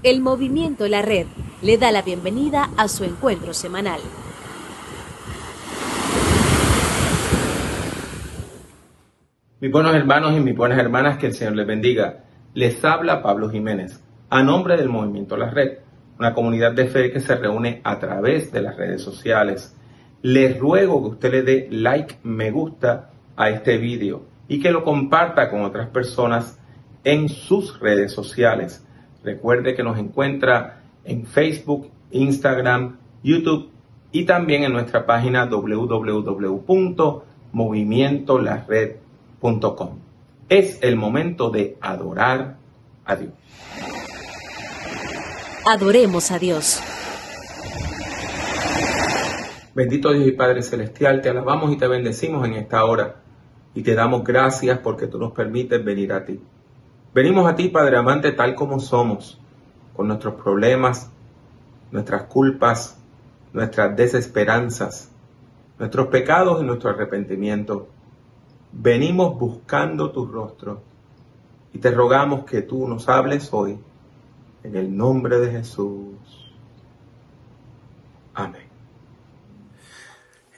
El Movimiento La Red le da la bienvenida a su encuentro semanal. Mis buenos hermanos y mis buenas hermanas, que el Señor les bendiga. Les habla Pablo Jiménez, a nombre del Movimiento La Red, una comunidad de fe que se reúne a través de las redes sociales. Les ruego que usted le dé like, me gusta a este video y que lo comparta con otras personas en sus redes sociales. Recuerde que nos encuentra en Facebook, Instagram, YouTube y también en nuestra página www.movimientolared.com. Es el momento de adorar a Dios. Adoremos a Dios. Bendito Dios y Padre Celestial, te alabamos y te bendecimos en esta hora y te damos gracias porque tú nos permites venir a ti. Venimos a ti, Padre amante, tal como somos, con nuestros problemas, nuestras culpas, nuestras desesperanzas, nuestros pecados y nuestro arrepentimiento. Venimos buscando tu rostro y te rogamos que tú nos hables hoy, en el nombre de Jesús. Amén.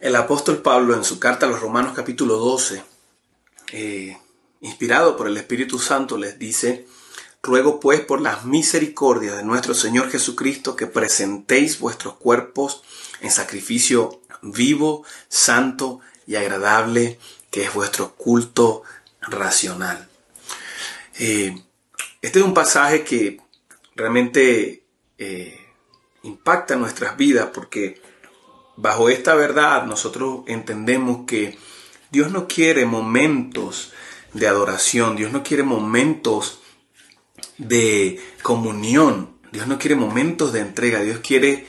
El apóstol Pablo, en su carta a los Romanos capítulo 12, inspirado por el Espíritu Santo, les dice: ruego pues por las misericordias de nuestro Señor Jesucristo que presentéis vuestros cuerpos en sacrificio vivo, santo y agradable, que es vuestro culto racional. Este es un pasaje que realmente impacta nuestras vidas, porque bajo esta verdad nosotros entendemos que Dios no quiere momentos de adoración, Dios no quiere momentos de comunión, Dios no quiere momentos de entrega, Dios quiere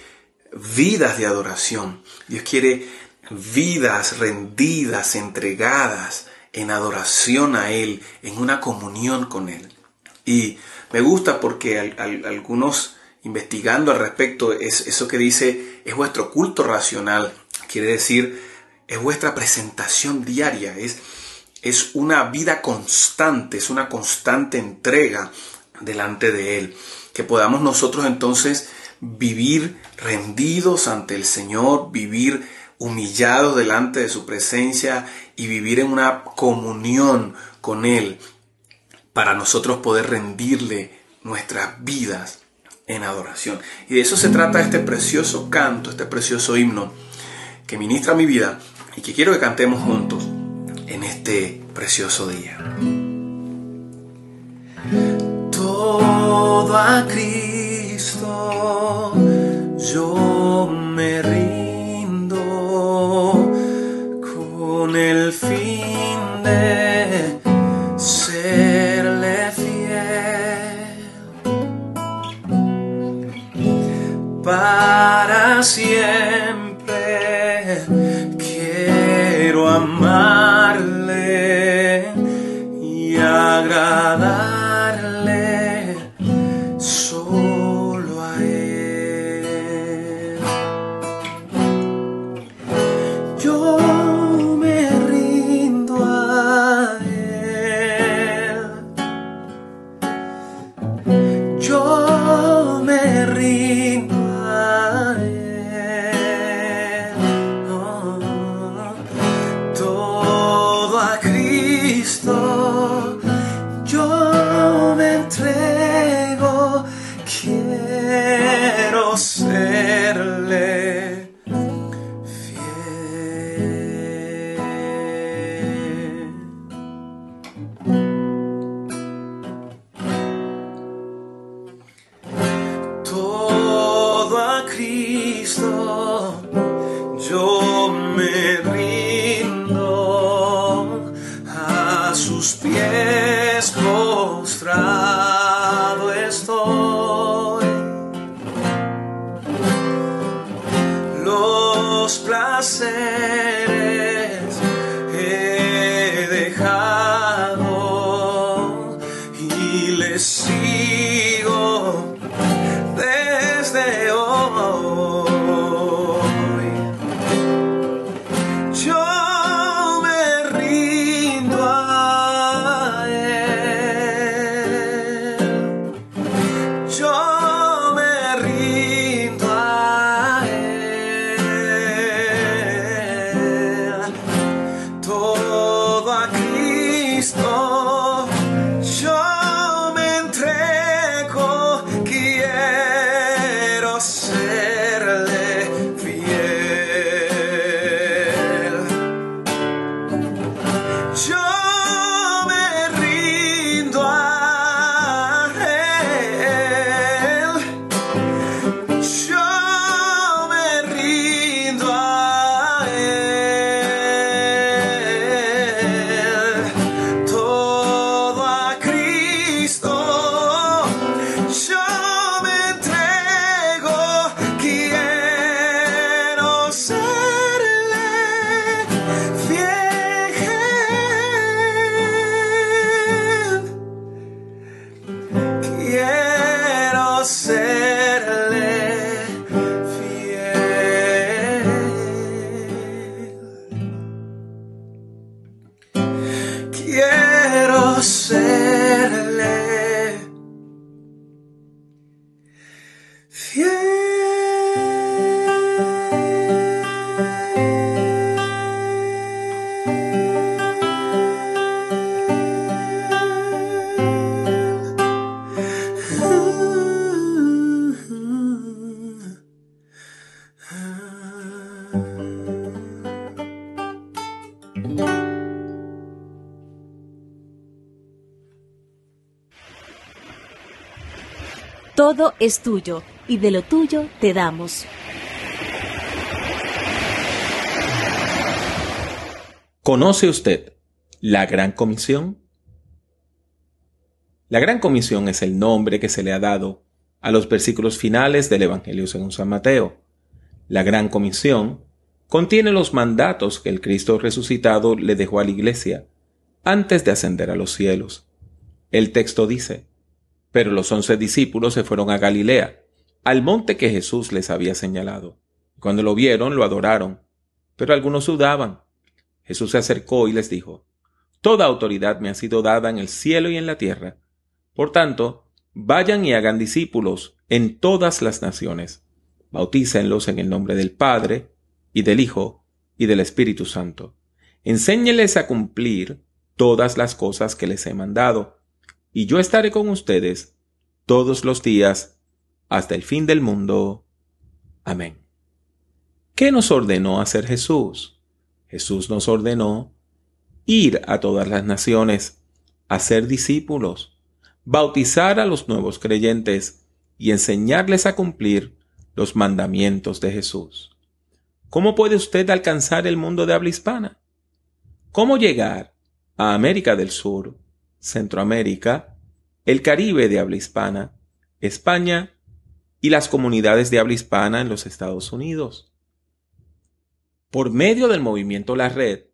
vidas de adoración, Dios quiere vidas rendidas, entregadas en adoración a Él, en una comunión con Él. Y me gusta porque algunos, investigando al respecto, es eso que dice, es vuestro culto racional, quiere decir, es vuestra presentación diaria, es una vida constante, es una constante entrega delante de Él, que podamos nosotros entonces vivir rendidos ante el Señor, vivir humillados delante de su presencia y vivir en una comunión con Él, para nosotros poder rendirle nuestras vidas en adoración. Y de eso se trata este precioso canto, este precioso himno que ministra mi vida y que quiero que cantemos juntos en este precioso día. Todo a Cristo yo me rindo, con el fin de serle fiel, para siempre quiero amarle y agradarle solo a Él. Yo me rindo a Él, yo me rindo a Él, todo a Cristo yo me entrego, quiero serle fiel. Todo a Cristo yo me rindo, a sus todo a Cristo yo me entrego, quiero serle fiel. Yo me rindo a Él, yo me rindo a Él, todo a Cristo yo me entrego, quiero serle fiel, quiero serle fiel, quiero serle Todo es tuyo, y de lo tuyo te damos. ¿Conoce usted la Gran Comisión? La Gran Comisión es el nombre que se le ha dado a los versículos finales del Evangelio según San Mateo. La Gran Comisión contiene los mandatos que el Cristo resucitado le dejó a la Iglesia antes de ascender a los cielos. El texto dice: pero los 11 discípulos se fueron a Galilea, al monte que Jesús les había señalado. Cuando lo vieron, lo adoraron, pero algunos dudaban. Jesús se acercó y les dijo: toda autoridad me ha sido dada en el cielo y en la tierra. Por tanto, vayan y hagan discípulos en todas las naciones. Bautícenlos en el nombre del Padre, y del Hijo, y del Espíritu Santo. Enséñeles a cumplir todas las cosas que les he mandado, y yo estaré con ustedes todos los días hasta el fin del mundo. Amén. ¿Qué nos ordenó hacer Jesús? Jesús nos ordenó ir a todas las naciones, hacer discípulos, bautizar a los nuevos creyentes y enseñarles a cumplir los mandamientos de Jesús. ¿Cómo puede usted alcanzar el mundo de habla hispana? ¿Cómo llegar a América del Sur, Centroamérica, el Caribe de habla hispana, España y las comunidades de habla hispana en los Estados Unidos? Por medio del movimiento La Red,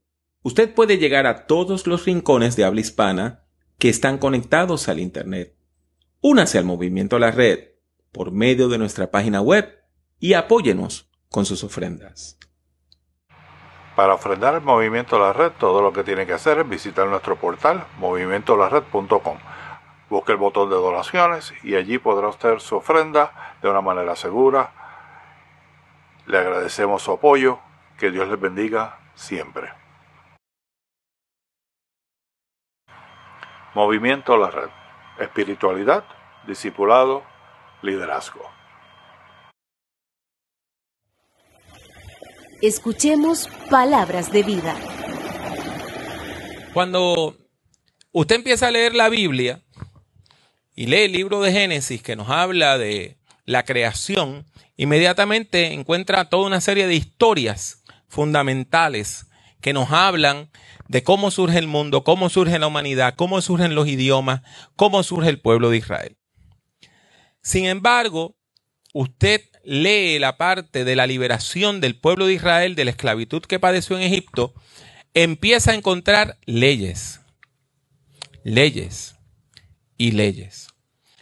usted puede llegar a todos los rincones de habla hispana que están conectados al Internet. Únase al movimiento La Red por medio de nuestra página web y apóyenos con sus ofrendas. Para ofrendar al Movimiento La Red, todo lo que tiene que hacer es visitar nuestro portal movimentolared.com. Busque el botón de donaciones y allí podrá hacer su ofrenda de una manera segura. Le agradecemos su apoyo. Que Dios les bendiga siempre. Movimiento La Red. Espiritualidad, discipulado, liderazgo. Escuchemos palabras de vida. Cuando usted empieza a leer la Biblia y lee el libro de Génesis que nos habla de la creación, inmediatamente encuentra toda una serie de historias fundamentales que nos hablan de cómo surge el mundo, cómo surge la humanidad, cómo surgen los idiomas, cómo surge el pueblo de Israel. Sin embargo, usted lee la parte de la liberación del pueblo de Israel de la esclavitud que padeció en Egipto, empieza a encontrar leyes y leyes.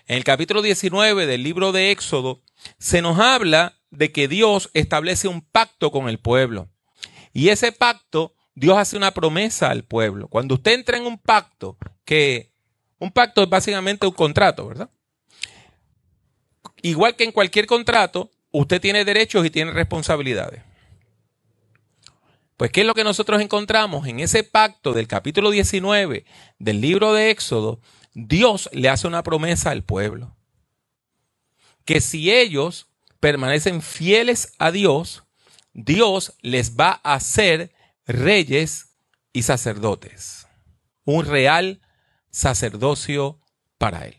En el capítulo 19 del libro de Éxodo se nos habla de que Dios establece un pacto con el pueblo. Y ese pacto, Dios hace una promesa al pueblo. Cuando usted entra en un pacto es básicamente un contrato, ¿verdad? Igual que en cualquier contrato, usted tiene derechos y tiene responsabilidades. Pues, ¿qué es lo que nosotros encontramos? En ese pacto del capítulo 19 del libro de Éxodo, Dios le hace una promesa al pueblo. Que si ellos permanecen fieles a Dios, Dios les va a hacer reyes y sacerdotes. Un real sacerdocio para él.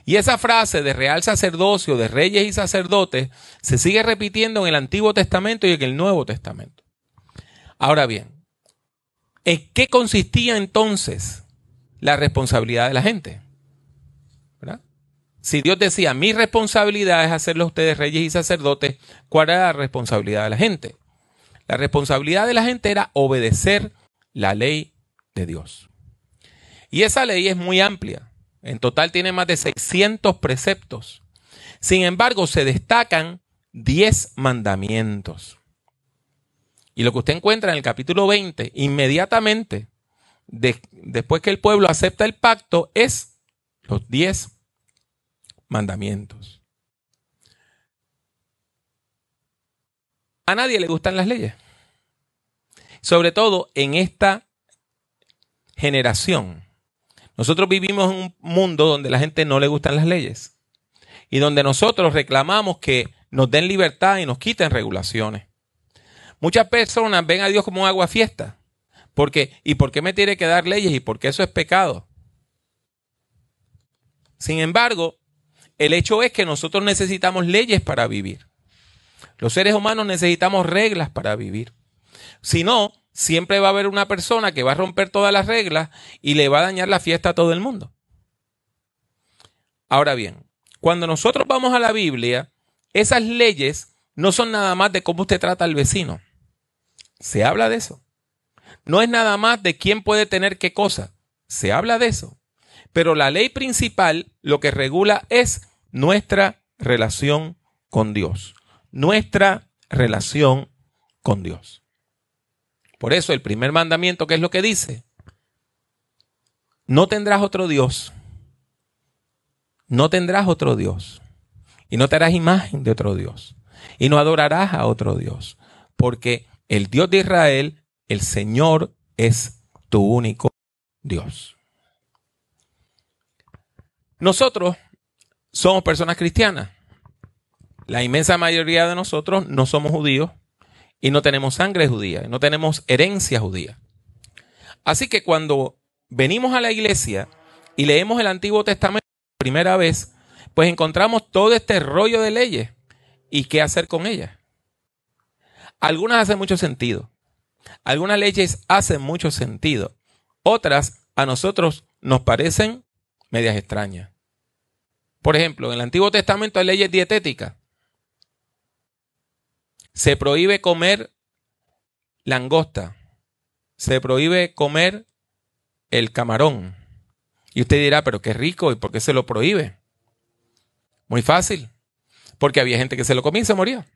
Y esa frase de real sacerdocio, de reyes y sacerdotes, se sigue repitiendo en el Antiguo Testamento y en el Nuevo Testamento. Ahora bien, ¿en qué consistía entonces la responsabilidad de la gente? ¿Verdad? Si Dios decía, mi responsabilidad es hacerlos ustedes reyes y sacerdotes, ¿cuál era la responsabilidad de la gente? La responsabilidad de la gente era obedecer la ley de Dios. Y esa ley es muy amplia. En total tiene más de 600 preceptos. Sin embargo, se destacan 10 mandamientos. Y lo que usted encuentra en el capítulo 20, inmediatamente después que el pueblo acepta el pacto, es los 10 mandamientos. A nadie le gustan las leyes. Sobre todo en esta generación. Nosotros vivimos en un mundo donde a la gente no le gustan las leyes. Y donde nosotros reclamamos que nos den libertad y nos quiten regulaciones. Muchas personas ven a Dios como un aguafiesta. ¿Y por qué me tiene que dar leyes? ¿Y por qué eso es pecado? Sin embargo, el hecho es que nosotros necesitamos leyes para vivir. Los seres humanos necesitamos reglas para vivir. Si no, siempre va a haber una persona que va a romper todas las reglas y le va a dañar la fiesta a todo el mundo. Ahora bien, cuando nosotros vamos a la Biblia, esas leyes no son nada más de cómo usted trata al vecino. Se habla de eso. No es nada más de quién puede tener qué cosa. Se habla de eso. Pero la ley principal lo que regula es nuestra relación con Dios. Nuestra relación con Dios. Por eso el primer mandamiento, ¿qué es lo que dice? No tendrás otro Dios. No tendrás otro Dios. Y no te harás imagen de otro Dios. Y no adorarás a otro Dios. Porque el Dios de Israel, el Señor, es tu único Dios. Nosotros somos personas cristianas. La inmensa mayoría de nosotros no somos judíos y no tenemos sangre judía, y no tenemos herencia judía. Así que cuando venimos a la iglesia y leemos el Antiguo Testamento por primera vez, pues encontramos todo este rollo de leyes y qué hacer con ellas. Algunas hacen mucho sentido. Algunas leyes hacen mucho sentido. Otras a nosotros nos parecen medias extrañas. Por ejemplo, en el Antiguo Testamento hay leyes dietéticas. Se prohíbe comer langosta. Se prohíbe comer el camarón. Y usted dirá, pero qué rico, ¿y por qué se lo prohíbe? Muy fácil. Porque había gente que se lo comía y se moría.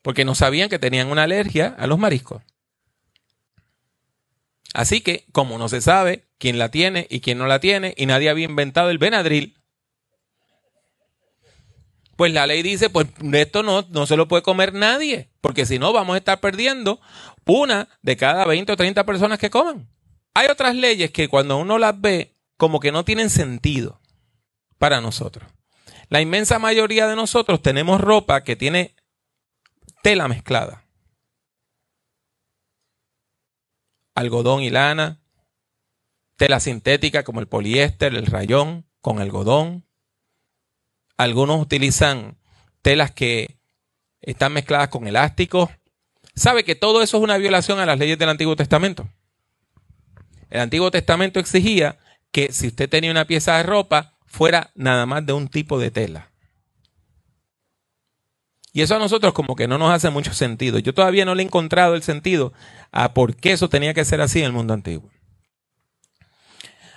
Porque no sabían que tenían una alergia a los mariscos. Así que, como no se sabe quién la tiene y quién no la tiene, y nadie había inventado el Benadryl, pues la ley dice, pues esto no se lo puede comer nadie, porque si no vamos a estar perdiendo una de cada 20 o 30 personas que coman. Hay otras leyes que cuando uno las ve, como que no tienen sentido para nosotros. La inmensa mayoría de nosotros tenemos ropa que tiene tela mezclada. Algodón y lana, tela sintética como el poliéster, el rayón con algodón. Algunos utilizan telas que están mezcladas con elásticos. ¿Sabe que todo eso es una violación a las leyes del Antiguo Testamento? El Antiguo Testamento exigía que si usted tenía una pieza de ropa, fuera nada más de un tipo de tela. Y eso a nosotros como que no nos hace mucho sentido. Yo todavía no le he encontrado el sentido a por qué eso tenía que ser así en el mundo antiguo.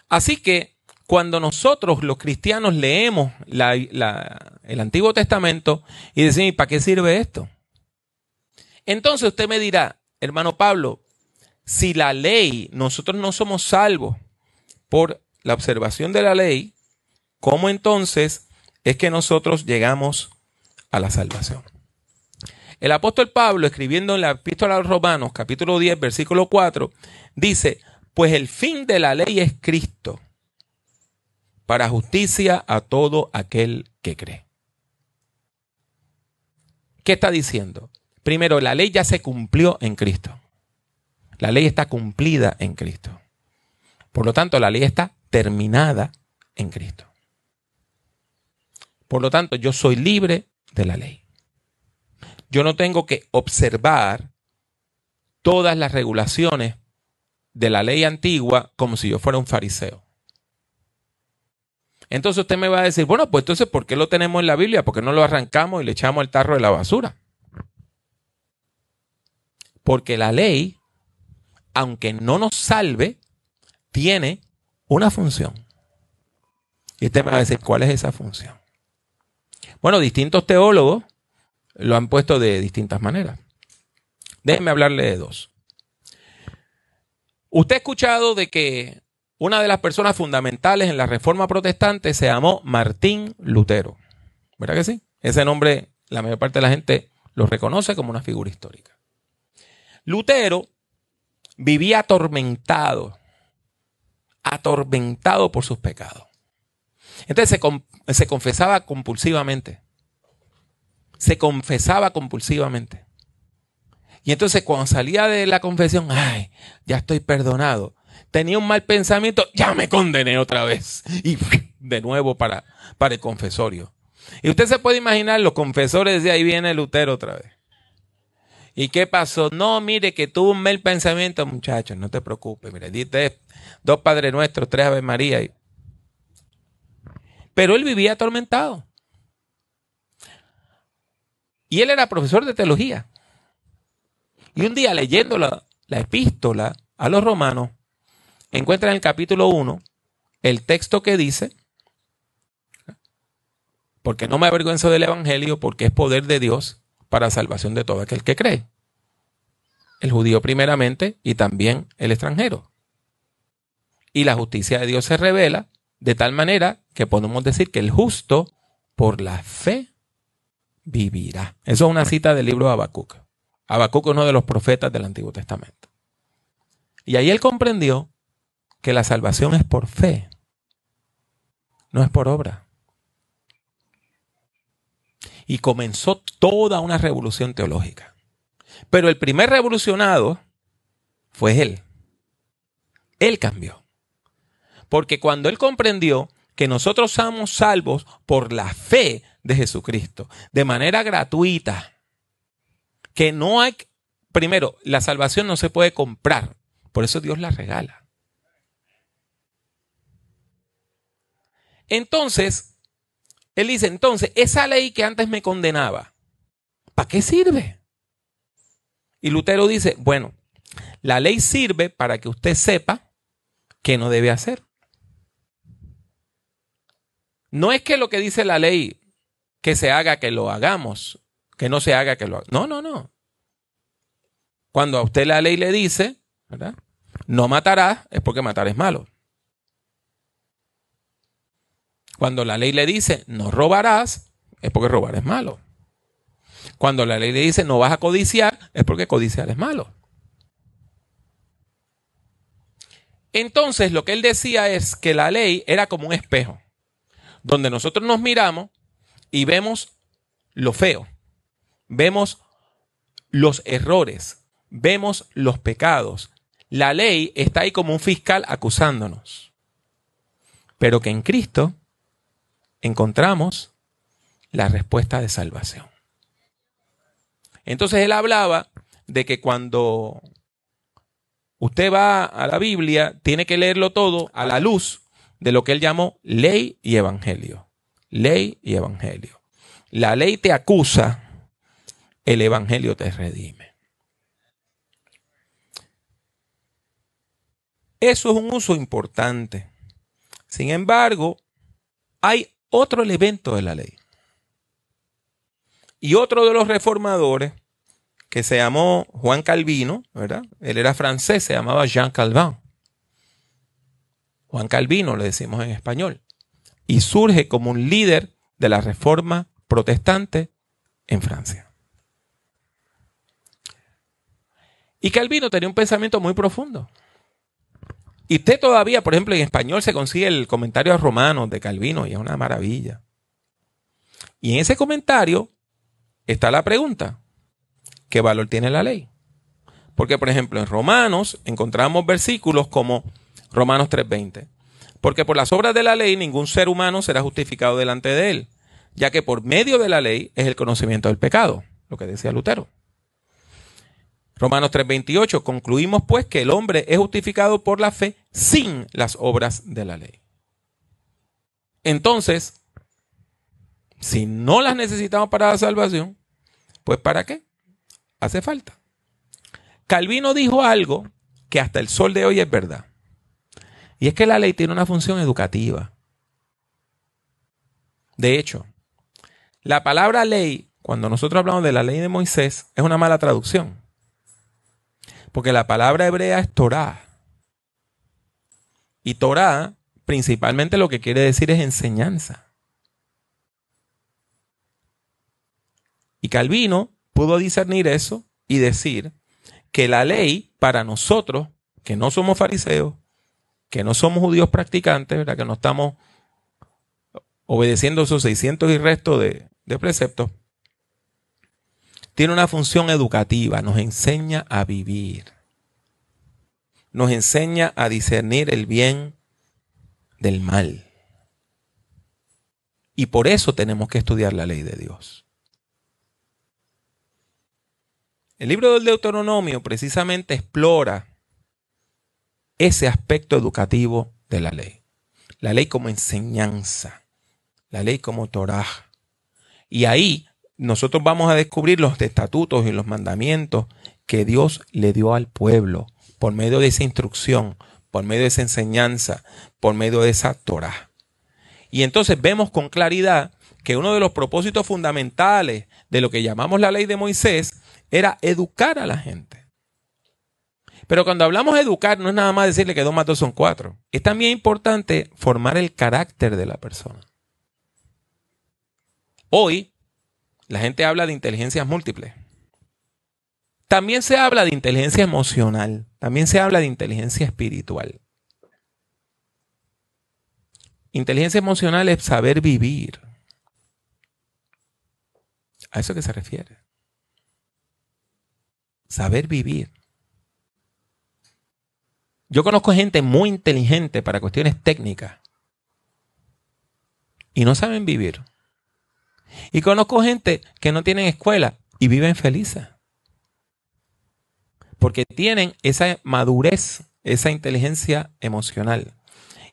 Así que cuando nosotros los cristianos leemos el Antiguo Testamento y decimos, ¿para qué sirve esto? Entonces usted me dirá, hermano Pablo, si la ley, nosotros no somos salvos por la observación de la ley, ¿cómo entonces es que nosotros llegamos a la salvación? El apóstol Pablo, escribiendo en la epístola a los Romanos, capítulo 10, versículo 4, dice, pues el fin de la ley es Cristo, para justicia a todo aquel que cree. ¿Qué está diciendo? Primero, la ley ya se cumplió en Cristo. La ley está cumplida en Cristo. Por lo tanto, la ley está terminada en Cristo. Por lo tanto, yo soy libre de la ley. Yo no tengo que observar todas las regulaciones de la ley antigua como si yo fuera un fariseo. Entonces usted me va a decir, bueno, pues entonces, ¿por qué lo tenemos en la Biblia? ¿Por qué no lo arrancamos y le echamos al tarro de la basura? Porque la ley, aunque no nos salve, tiene una función. Y usted me va a decir, ¿cuál es esa función? Bueno, distintos teólogos lo han puesto de distintas maneras. Déjenme hablarle de dos. Usted ha escuchado de que una de las personas fundamentales en la Reforma Protestante se llamó Martín Lutero. ¿Verdad que sí? Ese nombre, la mayor parte de la gente lo reconoce como una figura histórica. Lutero vivía atormentado por sus pecados. Entonces se confesaba compulsivamente. Se confesaba compulsivamente. Y entonces cuando salía de la confesión, ay, ya estoy perdonado. Tenía un mal pensamiento, ya me condené otra vez. Y de nuevo para el confesorio. Y usted se puede imaginar, los confesores de ahí viene Lutero otra vez. ¿Y qué pasó? No, mire que tuvo un mal pensamiento, muchachos, no te preocupes. Mire, dite 2 Padre Nuestros, 3 Ave María. Pero él vivía atormentado. Y él era profesor de teología. Y un día leyendo la epístola a los romanos, encuentra en el capítulo 1 el texto que dice, porque no me avergüenzo del evangelio, porque es poder de Dios para salvación de todo aquel que cree. El judío primeramente y también el extranjero. Y la justicia de Dios se revela de tal manera que podemos decir que el justo por la fe vivirá. Eso es una cita del libro de Habacuc. Habacuc es uno de los profetas del Antiguo Testamento. Y ahí él comprendió que la salvación es por fe, no es por obra. Y comenzó toda una revolución teológica. Pero el primer revolucionado fue él. Él cambió. Porque cuando él comprendió que nosotros somos salvos por la fe de Jesucristo, de manera gratuita, que no hay, primero, la salvación no se puede comprar, por eso Dios la regala. Entonces, él dice, entonces, esa ley que antes me condenaba, ¿para qué sirve? Y Lutero dice, bueno, la ley sirve para que usted sepa qué no debe hacer. No es que lo que dice la ley, que se haga, que lo hagamos, que no se haga, que lo hagamos. No, no, no. Cuando a usted la ley le dice, ¿verdad?, no matarás, es porque matar es malo. Cuando la ley le dice, no robarás, es porque robar es malo. Cuando la ley le dice, no vas a codiciar, es porque codiciar es malo. Entonces, lo que él decía es que la ley era como un espejo, donde nosotros nos miramos y vemos lo feo, vemos los errores, vemos los pecados. La ley está ahí como un fiscal acusándonos. Pero que en Cristo encontramos la respuesta de salvación. Entonces él hablaba de que cuando usted va a la Biblia, tiene que leerlo todo a la luz de lo que él llamó ley y evangelio. Ley y evangelio. La ley te acusa, el evangelio te redime. Eso es un uso importante. Sin embargo, hay otro elemento de la ley. Y otro de los reformadores, que se llamó Juan Calvino, ¿verdad? Él era francés, se llamaba Jean Calvin. Juan Calvino, le decimos en español. Y surge como un líder de la Reforma Protestante en Francia. Y Calvino tenía un pensamiento muy profundo. Y usted todavía, por ejemplo, en español se consigue el comentario a Romanos de Calvino y es una maravilla. Y en ese comentario está la pregunta: ¿qué valor tiene la ley? Porque, por ejemplo, en Romanos encontramos versículos como Romanos 3:20. Porque por las obras de la ley ningún ser humano será justificado delante de él, ya que por medio de la ley es el conocimiento del pecado, lo que decía Lutero. Romanos 3:28, concluimos pues que el hombre es justificado por la fe sin las obras de la ley. Entonces, si no las necesitamos para la salvación, pues ¿para qué? Hace falta. Calvino dijo algo que hasta el sol de hoy es verdad. Y es que la ley tiene una función educativa. De hecho, la palabra ley, cuando nosotros hablamos de la ley de Moisés, es una mala traducción. Porque la palabra hebrea es Torah. Y Torah, principalmente lo que quiere decir es enseñanza. Y Calvino pudo discernir eso y decir que la ley para nosotros, que no somos fariseos, que no somos judíos practicantes, ¿verdad?, que no estamos obedeciendo esos 600 y resto de preceptos, tiene una función educativa, nos enseña a vivir, nos enseña a discernir el bien del mal. Y por eso tenemos que estudiar la ley de Dios. El libro del Deuteronomio precisamente explora ese aspecto educativo de la ley. La ley como enseñanza, la ley como Torah. Y ahí nosotros vamos a descubrir los estatutos y los mandamientos que Dios le dio al pueblo por medio de esa instrucción, por medio de esa enseñanza, por medio de esa Torah. Y entonces vemos con claridad que uno de los propósitos fundamentales de lo que llamamos la ley de Moisés era educar a la gente. Pero cuando hablamos de educar, no es nada más decirle que 2 más 2 son 4. Es también importante formar el carácter de la persona. Hoy, la gente habla de inteligencias múltiples. También se habla de inteligencia emocional. También se habla de inteligencia espiritual. Inteligencia emocional es saber vivir. ¿A eso qué se refiere? Saber vivir. Yo conozco gente muy inteligente para cuestiones técnicas y no saben vivir. Y conozco gente que no tienen escuela y viven felices. Porque tienen esa madurez, esa inteligencia emocional.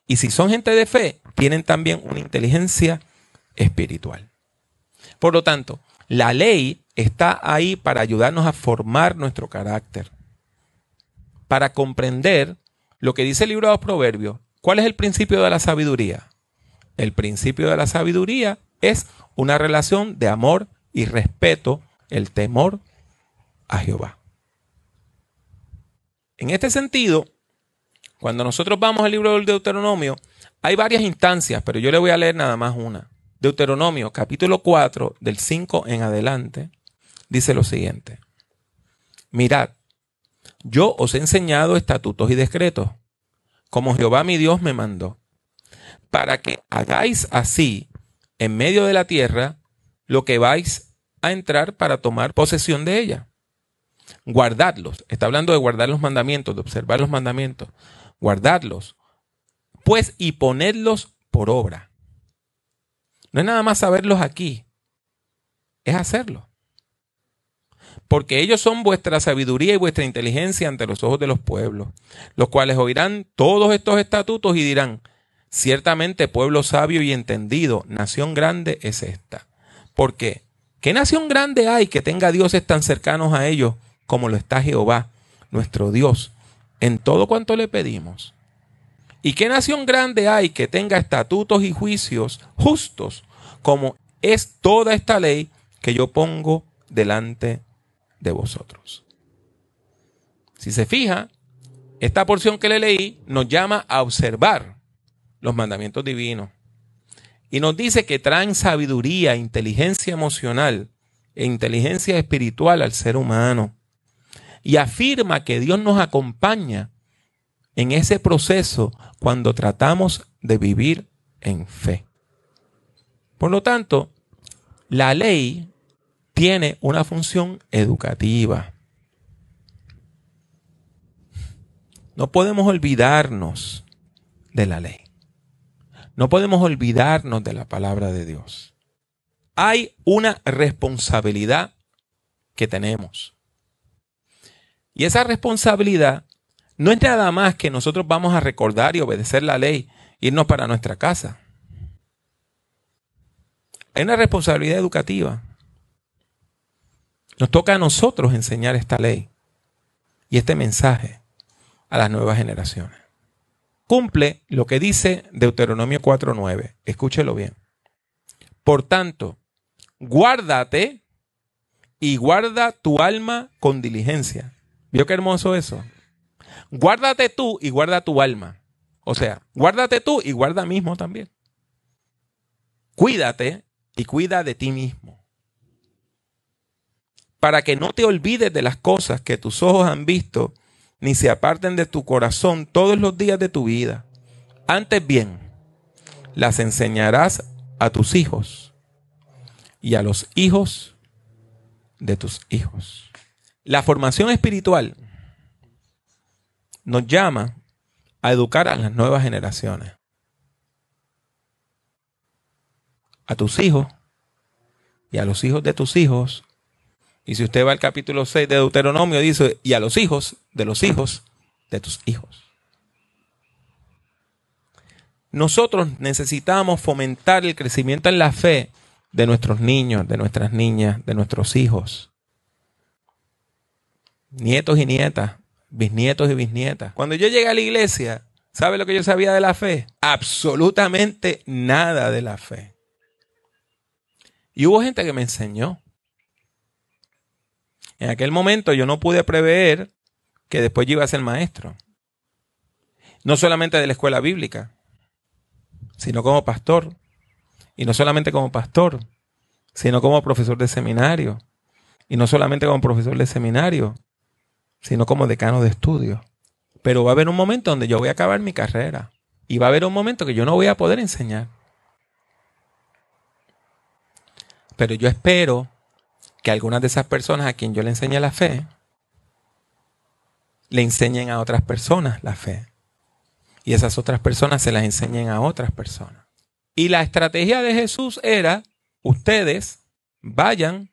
Y si son gente de fe, tienen también una inteligencia espiritual. Por lo tanto, la ley está ahí para ayudarnos a formar nuestro carácter. Para comprender lo que dice el libro de los Proverbios. ¿Cuál es el principio de la sabiduría? El principio de la sabiduría es una relación de amor y respeto, el temor a Jehová. En este sentido, cuando nosotros vamos al libro del Deuteronomio, hay varias instancias, pero yo le voy a leer nada más una. Deuteronomio, capítulo 4, del 5 en adelante, dice lo siguiente. Mirad, yo os he enseñado estatutos y decretos, como Jehová mi Dios me mandó, para que hagáis así en medio de la tierra lo que vais a entrar para tomar posesión de ella. Guardadlos. Está hablando de guardar los mandamientos, de observar los mandamientos. Guardadlos, pues, y ponedlos por obra. No es nada más saberlos aquí, es hacerlo. Porque ellos son vuestra sabiduría y vuestra inteligencia ante los ojos de los pueblos, los cuales oirán todos estos estatutos y dirán, ciertamente pueblo sabio y entendido, nación grande es esta. ¿Por qué? ¿Qué nación grande hay que tenga dioses tan cercanos a ellos como lo está Jehová, nuestro Dios, en todo cuanto le pedimos? ¿Y qué nación grande hay que tenga estatutos y juicios justos como es toda esta ley que yo pongo delante de vosotros? Si se fija, esta porción que le leí nos llama a observar los mandamientos divinos y nos dice que traen sabiduría, inteligencia emocional e inteligencia espiritual al ser humano. y afirma que Dios nos acompaña en ese proceso cuando tratamos de vivir en fe. Por lo tanto, la ley tiene una función educativa. No podemos olvidarnos de la ley. No podemos olvidarnos de la palabra de Dios. Hay una responsabilidad que tenemos. Y esa responsabilidad no es nada más que nosotros vamos a recordar y obedecer la ley, irnos para nuestra casa. Hay una responsabilidad educativa. Nos toca a nosotros enseñar esta ley y este mensaje a las nuevas generaciones. Cumple lo que dice Deuteronomio 4:9. Escúchelo bien. Por tanto, guárdate y guarda tu alma con diligencia. ¿Vio qué hermoso eso? Guárdate tú y guarda tu alma. O sea, guárdate tú y guarda mismo también. Cuídate y cuida de ti mismo. Para que no te olvides de las cosas que tus ojos han visto, ni se aparten de tu corazón todos los días de tu vida. Antes bien, las enseñarás a tus hijos y a los hijos de tus hijos. La formación espiritual nos llama a educar a las nuevas generaciones. A tus hijos y a los hijos de tus hijos. Y si usted va al capítulo 6 de Deuteronomio, dice, y a los hijos de tus hijos. Nosotros necesitamos fomentar el crecimiento en la fe de nuestros niños, de nuestras niñas, de nuestros hijos. Nietos y nietas, bisnietos y bisnietas. Cuando yo llegué a la iglesia, ¿sabe lo que yo sabía de la fe? Absolutamente nada de la fe. Y hubo gente que me enseñó. En aquel momento yo no pude prever que después yo iba a ser maestro. No solamente de la escuela bíblica, sino como pastor. Y no solamente como pastor, sino como profesor de seminario. Y no solamente como profesor de seminario, sino como decano de estudios. Pero va a haber un momento donde yo voy a acabar mi carrera. Y va a haber un momento que yo no voy a poder enseñar. Pero yo espero que algunas de esas personas a quien yo le enseñe la fe, le enseñen a otras personas la fe. Y esas otras personas se las enseñen a otras personas. Y la estrategia de Jesús era, ustedes vayan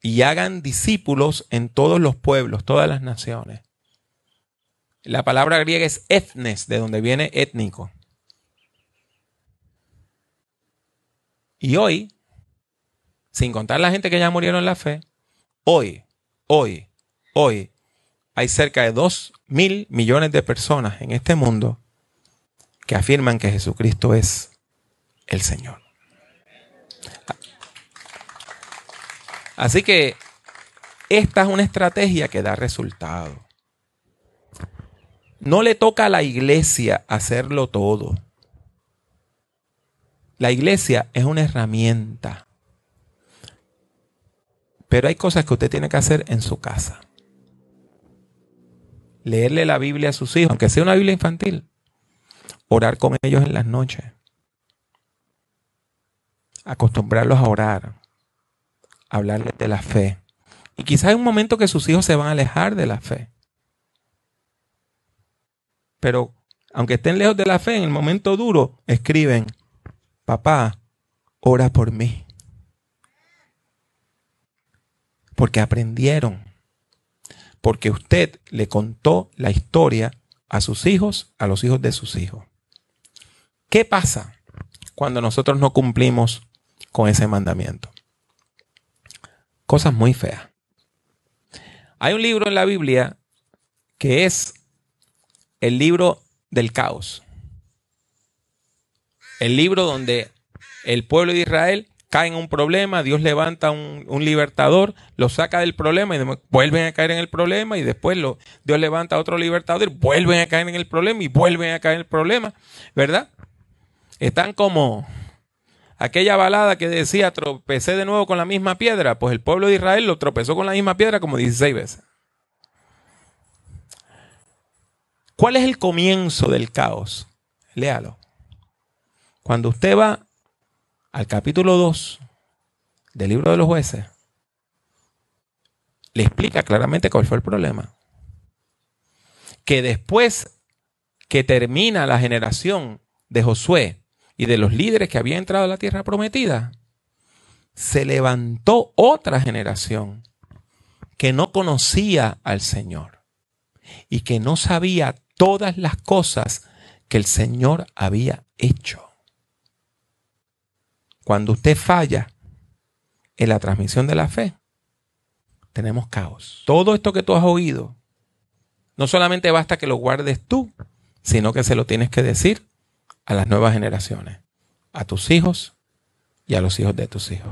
y hagan discípulos en todos los pueblos, todas las naciones. La palabra griega es ethnes, de donde viene étnico. Y hoy, sin contar la gente que ya murieron en la fe, hoy, hay cerca de 2.000 millones de personas en este mundo que afirman que Jesucristo es el Señor. Así que esta es una estrategia que da resultado. No le toca a la iglesia hacerlo todo. La iglesia es una herramienta. Pero hay cosas que usted tiene que hacer en su casa. Leerle la Biblia a sus hijos, aunque sea una Biblia infantil. Orar con ellos en las noches. Acostumbrarlos a orar. Hablarles de la fe. Y quizás hay un momento que sus hijos se van a alejar de la fe. Pero aunque estén lejos de la fe, en el momento duro, escriben, papá, ora por mí. Porque aprendieron. Porque usted le contó la historia a sus hijos, a los hijos de sus hijos. ¿Qué pasa cuando nosotros no cumplimos con ese mandamiento? Cosas muy feas. Hay un libro en la Biblia que es el libro del caos. El libro donde el pueblo de Israel cae en un problema, Dios levanta un libertador, lo saca del problema y vuelven a caer en el problema y después Dios levanta a otro libertador, vuelven a caer en el problema y vuelven a caer en el problema, ¿verdad? Están como aquella balada que decía, tropecé de nuevo con la misma piedra. Pues el pueblo de Israel lo tropezó con la misma piedra como 16 veces. ¿Cuál es el comienzo del caos? Léalo. Cuando usted va al capítulo 2 del libro de los jueces, le explica claramente cuál fue el problema. Que después que termina la generación de Josué y de los líderes que habían entrado a la tierra prometida, se levantó otra generación que no conocía al Señor y que no sabía todas las cosas que el Señor había hecho. Cuando usted falla en la transmisión de la fe, tenemos caos. Todo esto que tú has oído, no solamente basta que lo guardes tú, sino que se lo tienes que decir a las nuevas generaciones, a tus hijos y a los hijos de tus hijos.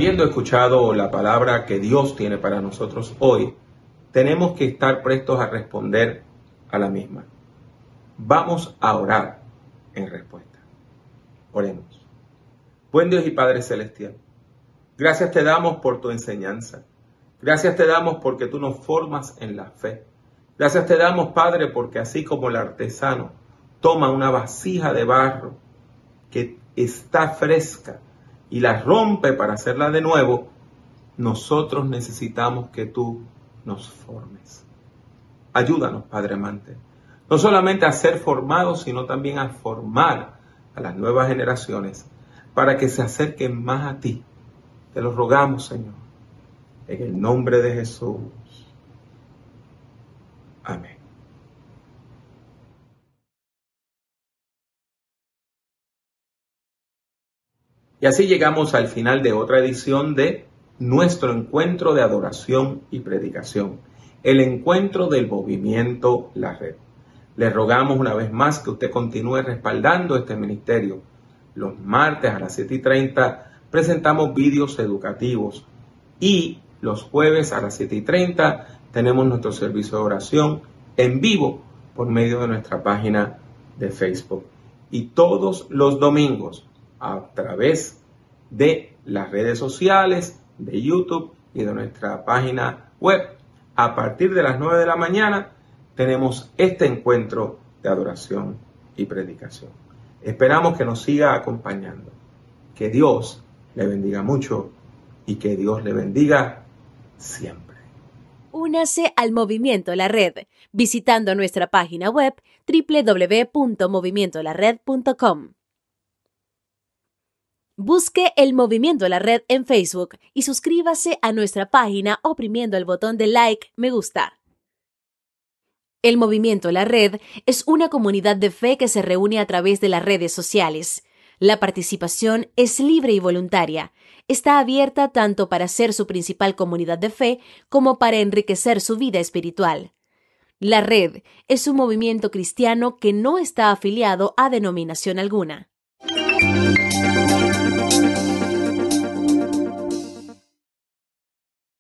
Habiendo escuchado la palabra que Dios tiene para nosotros hoy, tenemos que estar prestos a responder a la misma. Vamos a orar en respuesta. Oremos. Buen Dios y Padre Celestial, gracias te damos por tu enseñanza. Gracias te damos porque tú nos formas en la fe. Gracias te damos, Padre, porque así como el artesano toma una vasija de barro que está fresca y la rompe para hacerla de nuevo, nosotros necesitamos que tú nos formes. Ayúdanos, Padre amante, no solamente a ser formados, sino también a formar a las nuevas generaciones para que se acerquen más a ti. Te lo rogamos, Señor, en el nombre de Jesús. Amén. Y así llegamos al final de otra edición de nuestro encuentro de adoración y predicación, el encuentro del movimiento La Red. Le rogamos una vez más que usted continúe respaldando este ministerio. Los martes a las 7:30 presentamos vídeos educativos y los jueves a las 7:30 tenemos nuestro servicio de oración en vivo por medio de nuestra página de Facebook. Y todos los domingos a través de las redes sociales, de YouTube y de nuestra página web, a partir de las 9 de la mañana, tenemos este encuentro de adoración y predicación. Esperamos que nos siga acompañando. Que Dios le bendiga mucho y que Dios le bendiga siempre. Únase al Movimiento La Red visitando nuestra página web www.movimientolared.com. Busque el Movimiento La Red en Facebook y suscríbase a nuestra página oprimiendo el botón de like, me gusta. El Movimiento La Red es una comunidad de fe que se reúne a través de las redes sociales. La participación es libre y voluntaria. Está abierta tanto para ser su principal comunidad de fe como para enriquecer su vida espiritual. La Red es un movimiento cristiano que no está afiliado a denominación alguna.